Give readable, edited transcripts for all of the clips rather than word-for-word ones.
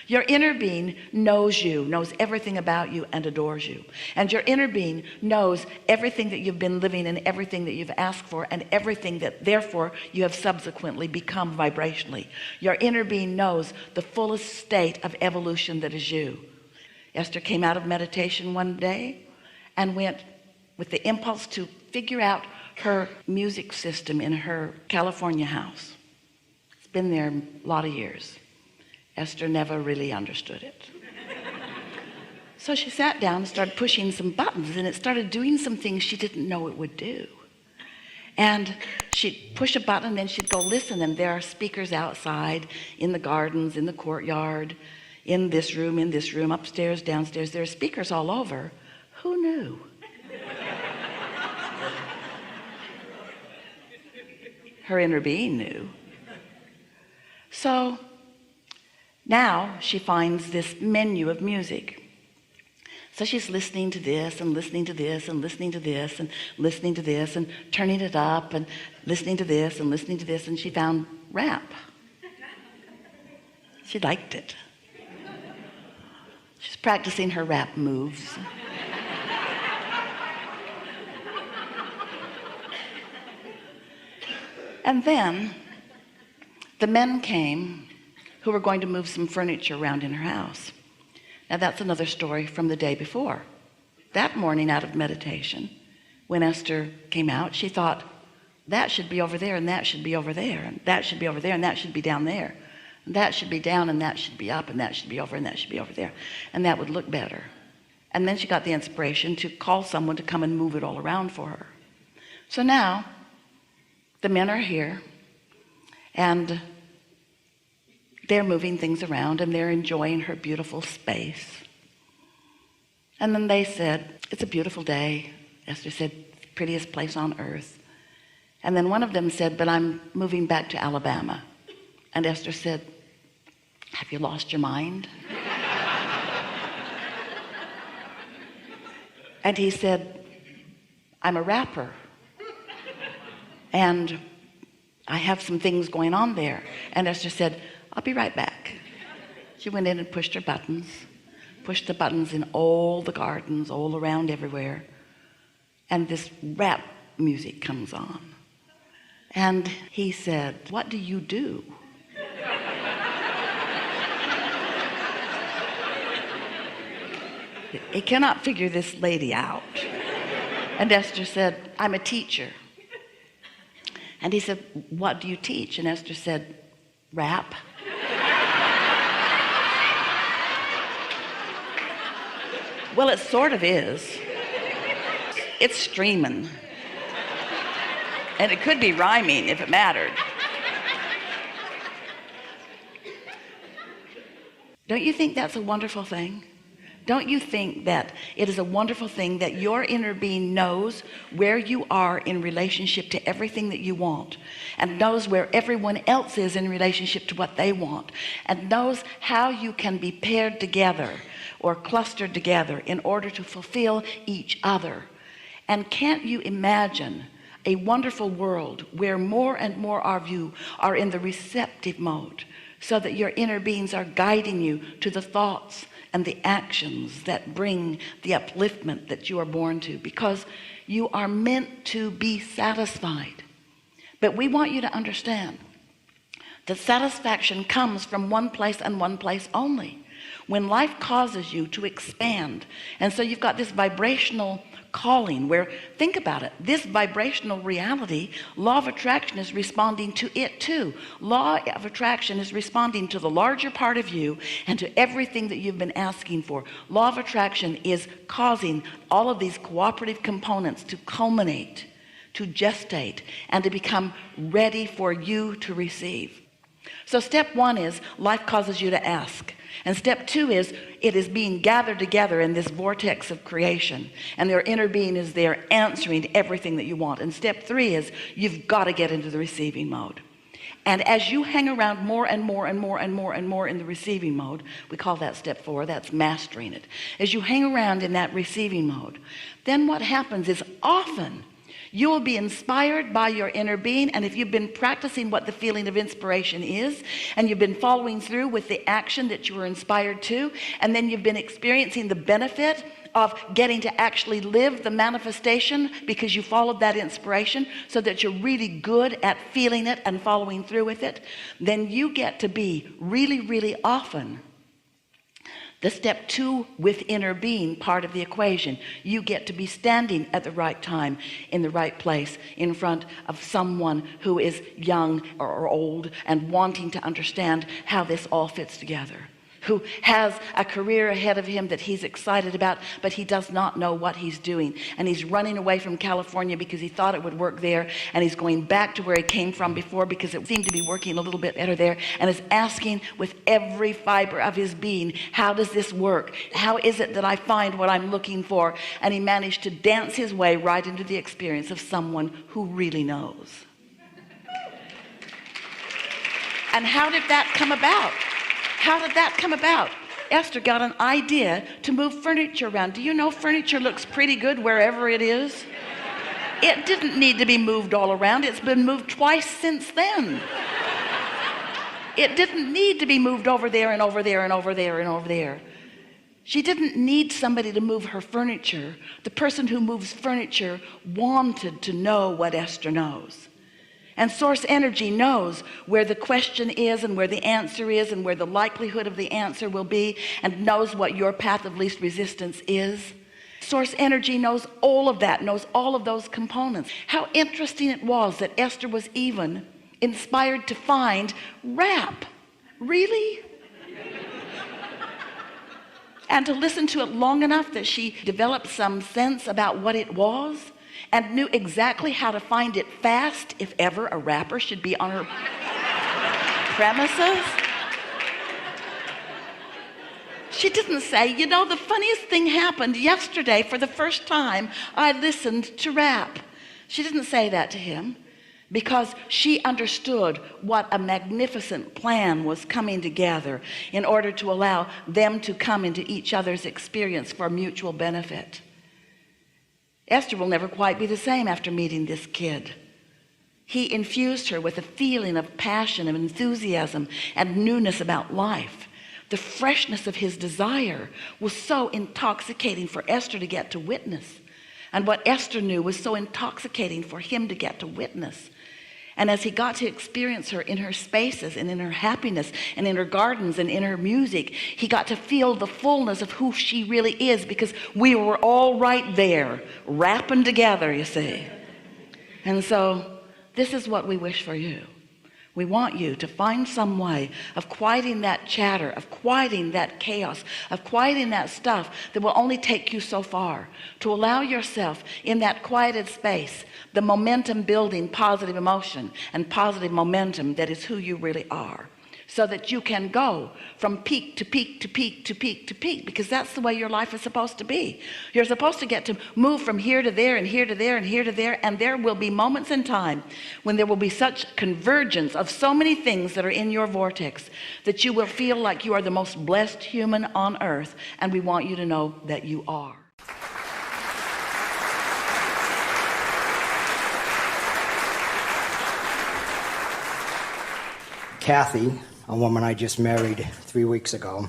Your inner being knows you, knows everything about you, and adores you. And your inner being knows everything that you've been living, and everything that you've asked for, and everything that therefore you have subsequently become vibrationally. Your inner being knows the fullest state of evolution that is you. Esther came out of meditation one day and went with the impulse to figure out her music system in her California house. It's been there a lot of years. Esther never really understood it. So she sat down and started pushing some buttons, and it started doing some things she didn't know it would do. And she'd push a button, and then she'd go listen, and there are speakers outside, in the gardens, in the courtyard, in this room, upstairs, downstairs. There are speakers all over. Who knew? Her inner being knew. So now she finds this menu of music. So she's listening to this and listening to this and listening to this and listening to this and turning it up and listening to this and listening to this, and she found rap. She liked it. She's practicing her rap moves. And then the men came who were going to move some furniture around in her house. Now that's another story from the day before. That morning out of meditation, when Esther came out, she thought, that should be over there, and that should be over there, and that should be over there, and that should be down there, and that should be down, and that should be up, and that should be over, and that should be over there, and that would look better. And then she got the inspiration to call someone to come and move it all around for her. So now the men are here, and they're moving things around, and they're enjoying her beautiful space. And then they said, it's a beautiful day. Esther said, prettiest place on earth. And then one of them said, but I'm moving back to Alabama. And Esther said, have you lost your mind? And he said, I'm a rapper, and I have some things going on there. And Esther said, I'll be right back. She went in and pushed her buttons, pushed the buttons in all the gardens, all around everywhere. And this rap music comes on. And he said, what do you do? He cannot figure this lady out. And Esther said, I'm a teacher. And he said, what do you teach? And Esther said, rap. Well, it sort of is. It's streaming. And it could be rhyming if it mattered. Don't you think that's a wonderful thing? Don't you think that it is a wonderful thing that your inner being knows where you are in relationship to everything that you want, and knows where everyone else is in relationship to what they want, and knows how you can be paired together or clustered together in order to fulfill each other? And can't you imagine a wonderful world where more and more of you are in the receptive mode, so that your inner beings are guiding you to the thoughts and the actions that bring the upliftment that you are born to, because you are meant to be satisfied. But we want you to understand that satisfaction comes from one place and one place only. When life causes you to expand, and so you've got this vibrational calling where, think about it, this vibrational reality, law of attraction is responding to it too. Law of attraction is responding to the larger part of you and to everything that you've been asking for. Law of attraction is causing all of these cooperative components to culminate, to gestate, and to become ready for you to receive. So step one is life causes you to ask. And step two is it is being gathered together in this vortex of creation, and their inner being is there answering everything that you want. And step three is you've got to get into the receiving mode. And as you hang around more and more and more and more and more in the receiving mode, we call that step four, that's mastering it. As you hang around in that receiving mode, then what happens is often You will be inspired by your inner being, and if you've been practicing what the feeling of inspiration is, and you've been following through with the action that you were inspired to, and then you've been experiencing the benefit of getting to actually live the manifestation because you followed that inspiration so that you're really good at feeling it and following through with it, then you get to be really, really often the step 2 with inner being part of the equation. You get to be standing at the right time, in the right place, in front of someone who is young or old and wanting to understand how this all fits together, who has a career ahead of him that he's excited about, but he does not know what he's doing, and he's running away from California because he thought it would work there, and he's going back to where he came from before because it seemed to be working a little bit better there, and is asking with every fiber of his being, how does this work? How is it that I find what I'm looking for? And he managed to dance his way right into the experience of someone who really knows. And how did that come about? How did that come about? Esther got an idea to move furniture around. Do you know furniture looks pretty good wherever it is? It didn't need to be moved all around. It's been moved twice since then. It didn't need to be moved over there and over there and over there and over there. She didn't need somebody to move her furniture. The person who moves furniture wanted to know what Esther knows. And source energy knows where the question is and where the answer is and where the likelihood of the answer will be, and knows what your path of least resistance is. Source energy knows all of that, knows all of those components. How interesting it was that Esther was even inspired to find rap. Really? And to listen to it long enough that she developed some sense about what it was, and knew exactly how to find it fast if ever a rapper should be on her premises. She didn't say, you know, the funniest thing happened yesterday. For the first time I listened to rap. She didn't say that to him, because she understood what a magnificent plan was coming together in order to allow them to come into each other's experience for mutual benefit. Esther will never quite be the same after meeting this kid. He infused her with a feeling of passion, of enthusiasm, and newness about life. The freshness of his desire was so intoxicating for Esther to get to witness. And what Esther knew was so intoxicating for him to get to witness. And as he got to experience her in her spaces and in her happiness and in her gardens and in her music, he got to feel the fullness of who she really is, because we were all right there, rapping together, you see. And so this is what we wish for you. We want you to find some way of quieting that chatter, of quieting that chaos, of quieting that stuff that will only take you so far, to allow yourself in that quieted space the momentum building positive emotion and positive momentum that is who you really are, so that you can go from peak to peak to peak to peak to peak, because that's the way your life is supposed to be. You're supposed to get to move from here to there and here to there and here to there, and there will be moments in time when there will be such convergence of so many things that are in your vortex that you will feel like you are the most blessed human on earth, and we want you to know that you are. Kathy, a woman I just married 3 weeks ago,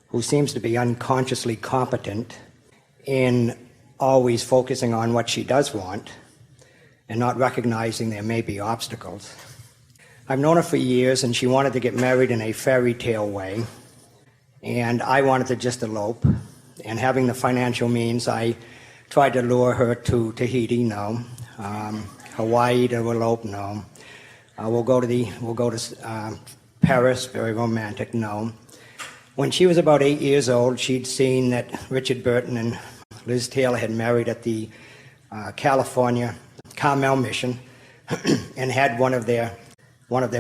who seems to be unconsciously competent in always focusing on what she does want and not recognizing there may be obstacles. I've known her for years, and she wanted to get married in a fairy tale way, and I wanted to just elope. And having the financial means, I tried to lure her to Tahiti, no. Hawaii to elope, no. We'll go to Paris, very romantic, no. When she was about 8 years old, she'd seen that Richard Burton and Liz Taylor had married at the California Carmel Mission and had one of their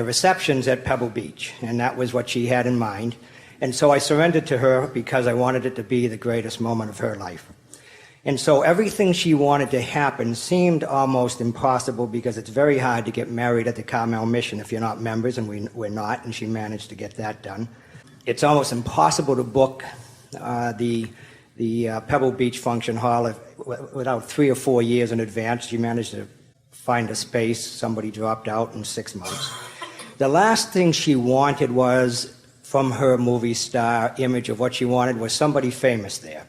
receptions at Pebble Beach, and that was what she had in mind. And so I surrendered to her because I wanted it to be the greatest moment of her life. And so everything she wanted to happen seemed almost impossible, because it's very hard to get married at the Carmel Mission if you're not members, and we're not, and she managed to get that done. It's almost impossible to book the Pebble Beach function hall without 3 or 4 years in advance. She managed to find a space. Somebody dropped out in 6 months. The last thing she wanted was, from her movie star image of what she wanted, was somebody famous there.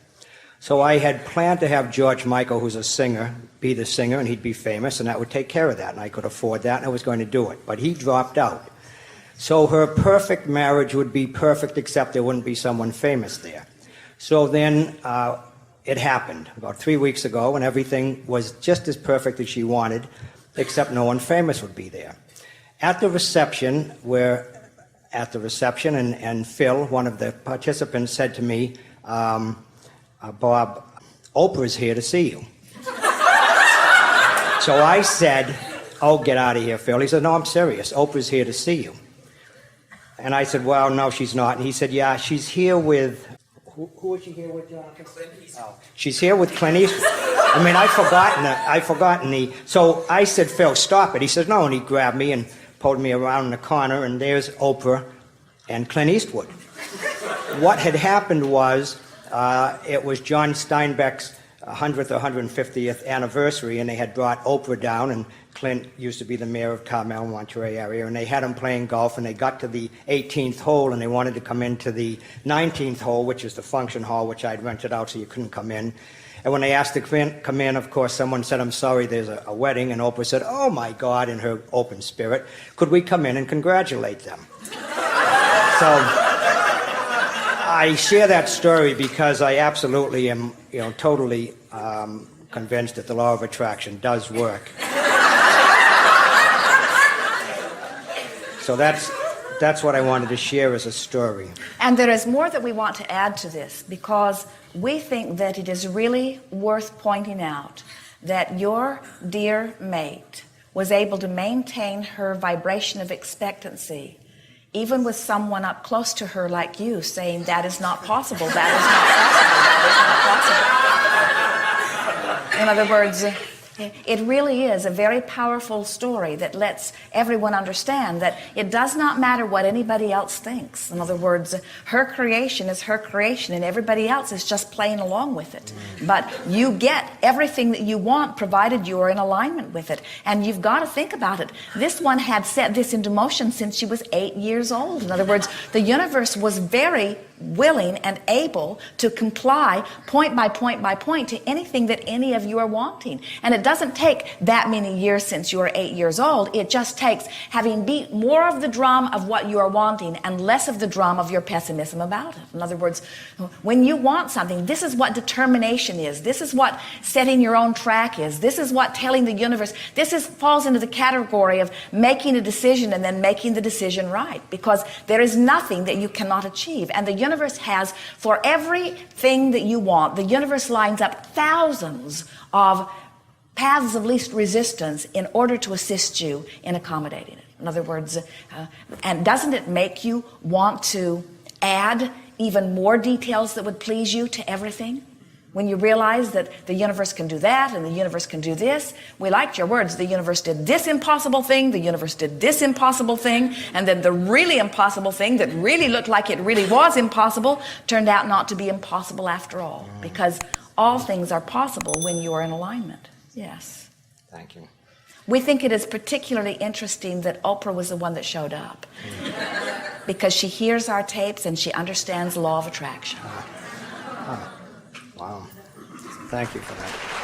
So I had planned to have George Michael, who's a singer, be the singer, and he'd be famous, and that would take care of that, and I could afford that, and I was going to do it. But he dropped out. So her perfect marriage would be perfect, except there wouldn't be someone famous there. So then it happened about 3 weeks ago, and everything was just as perfect as she wanted, except no one famous would be there. At the reception, and Phil, one of the participants, said to me, Bob, Oprah's here to see you. So I said, oh, get out of here, Phil. He said, no, I'm serious. Oprah's here to see you. And I said, well, no, she's not. And he said, yeah, she's here with... Who is she here with, Jonathan? Clint Eastwood. Oh, she's here with Clint Eastwood. I mean, I'd forgotten the... So I said, Phil, stop it. He said, no, and he grabbed me and pulled me around in the corner, and there's Oprah and Clint Eastwood. What had happened was, it was John Steinbeck's 100th or 150th anniversary, and they had brought Oprah down, and Clint used to be the mayor of Carmel, Monterey area, and they had him playing golf, and they got to the 18th hole, and they wanted to come into the 19th hole, which is the function hall, which I'd rented out so you couldn't come in. And when they asked to come in, of course, someone said, I'm sorry, there's a wedding, and Oprah said, oh my God, in her open spirit, could we come in and congratulate them? So I share that story because I absolutely am, totally convinced that the law of attraction does work. So that's what I wanted to share as a story. And there is more that we want to add to this, because we think that it is really worth pointing out that your dear mate was able to maintain her vibration of expectancy, even with someone up close to her like you saying, that is not possible, that is not possible, that is not possible. In other words, it really is a very powerful story that lets everyone understand that it does not matter what anybody else thinks. In other words, her creation is her creation, and everybody else is just playing along with it. But you get everything that you want, provided you are in alignment with it. And you've got to think about it. This one had set this into motion since she was 8 years old. In other words, the universe was very willing and able to comply point by point by point to anything that any of you are wanting. And it doesn't take that many years since you are 8 years old. It just takes having beat more of the drum of what you are wanting and less of the drum of your pessimism about it. In other words, when you want something, this is what determination is. This is what setting your own track is. This is what telling the universe. Falls into the category of making a decision and then making the decision right, because there is nothing that you cannot achieve. And the universe has, for everything that you want, the universe lines up thousands of paths of least resistance in order to assist you in accommodating it. In other words, and doesn't it make you want to add even more details that would please you to everything? When you realize that the universe can do that and the universe can do this. We liked your words. The universe did this impossible thing, the universe did this impossible thing, and then the really impossible thing that really looked like it really was impossible turned out not to be impossible after all, because all things are possible when you are in alignment. Yes. Thank you. We think it is particularly interesting that Oprah was the one that showed up, because she hears our tapes and she understands the law of attraction. Wow. Thank you for that.